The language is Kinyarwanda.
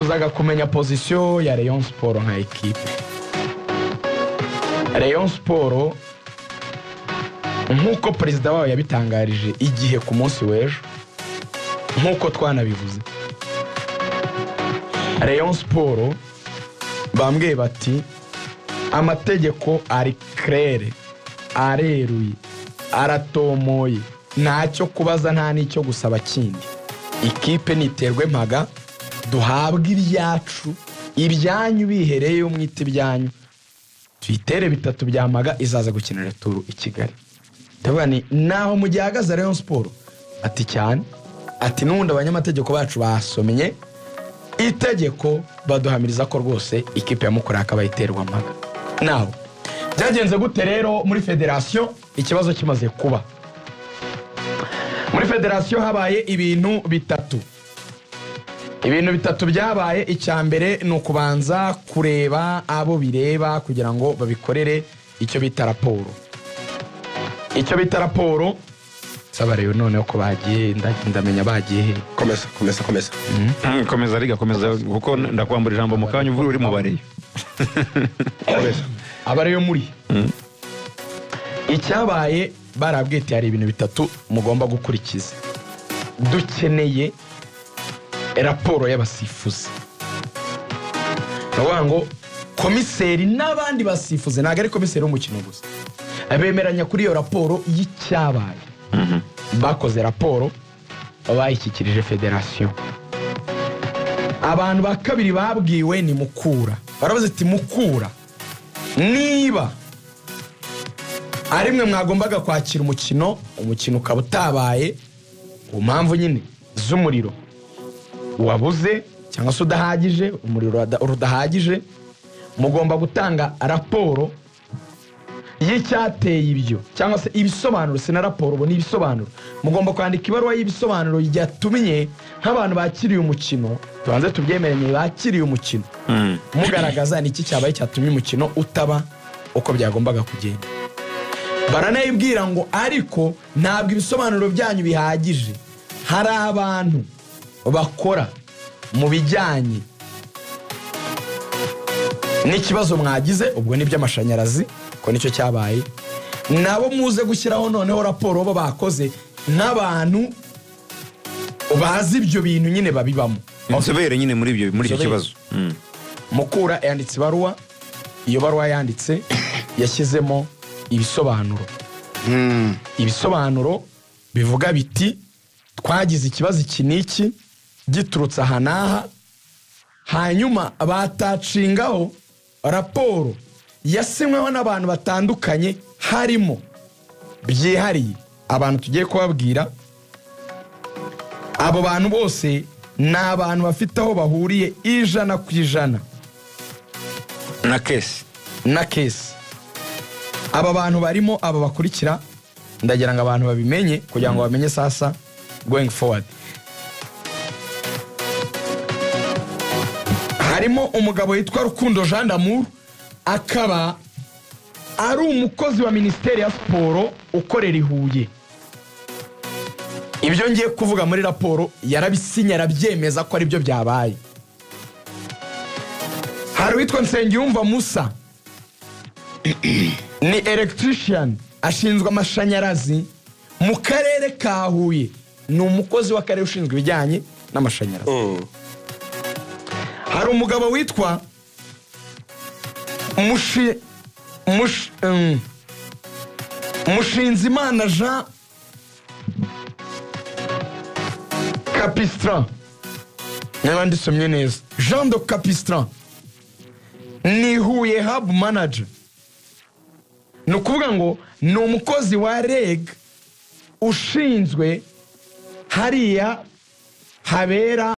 uzaga kumenya position ya Rayon Sport nka equipe. Rayon Sport nkuko president wayo yabitangarije igihe ku munsi w'ejo, nkuko twanabivuze, Rayon Sport bambwiye bati amategeko ari claire, areruye, aratomoye, ntacyo kubaza nta n'icyo gusaba kindi. Ikipe niterwe mpaga, duhabwa ibyacu, ibyanyu bihereye umwite ibyanyu, tuyitere 3 byamaga izaza gukinira turu i Kigali. Tabani naho mu gihagaze Rayon Sport ati cyane, ati nundi abanyamategeko bacu basomye itegeko baduhamiriza ko rwose ikipe ya Mukura akabayiterwa mpaga. Naho byagenze gute rero muri federation? Ikibazo kimaze kuba muri federation habaye ibintu bitatu byabaye. Icyambere no kubanza kureba abo bireba kugira ngo babikorere icyo bita raporo. Sabareyo none uko bagiye ndamenya bagiye he. Komeza riga komeza kuko ndakwambura ijambo mu kanya uvura uri mu bareyo. Abareyo muri icyabaye barabwite hari ibintu bitatu mugomba gukurikiza. Dukeneye raporo y'abasifuzi. Ngo komiseri n'abandi basifuze ntago ari komiseri w'umukino gusa, abemeranya kuri iyo raporo y'icyabaye. Bakoze raporo bayishyikirije federation. Abantu bakabiri babwiwe ni Mukura, baravuze ati Mukura, niba arimwe mwagombaga kwakira umukino ukaba utabaye ku mpamvu nyine z'umuriro wabuze cyangwa se udahagije, umuriro udahagije, mugomba gutanga raporo y'icyateye ibyo cyangwa se ibisobanuro. Sina raporo bo n'ibisobanuro, mugomba kwandika ibaruwa y'ibisobanuro yatumye nk'abantu bakiriye umukino, tubanze tubyemeranye bakiriye umukino, mugaragaza niki cyabaye cyatumye umukino utaba uko byagombaga kugenda. Baranayibwira ngo ariko ntabwo ibisobanuro byanyu bihagije, hari abantu bakora mu bijyanye n'ikibazo mwagize, ubwo ni by'amashanyarazi ko nicyo cyabaye, nabo muze gushyiraho noneho raporo bo bakoze n'abantu bazi ibyo bintu nyine babibamo, inzobere nyine muri icyo kibazo. Mukura yanditse ibaruwa, iyo baruwa yanditse yashyizemo ibisobanuro bivuga biti twagize ikibazo iki n'iki giturutse aha n'aha. Hanyuma batacingaho raporo yasinyweho n'abantu batandukanye, harimo byihariye abantu tugiye kubabwira. Abo bantu bose ni abantu bafite aho bahuriye 100% na kesi. Aba bantu barimo aba bakurikira, ndagira ngo abantu babimenye kugira ngo bamenye sasa going forward. Harimo umugabo yitwa Rukundo Jean d'Amour, akaba ari umukozi wa Ministeri ya Sport ukorera i Huye. Ibyo ngiye kuvuga muri raporo yarabisinya, arabyemeza ko ari byo byabaye. Hari witwa Nsengiyumva Musa, ni electrician, ashinzwe amashanyarazi mu karere ka Huye, ni umukozi w'akarere ushinzwe ibijyanye n'amashanyarazi. Hari umugabo witwa Mushinzimana Jean Capistran, n'abandi somye neza, Jean de Capistran, ni Huye Hub Manager. Ni ukuvuga ngo ni umukozi wa REG ushinzwe hariya habera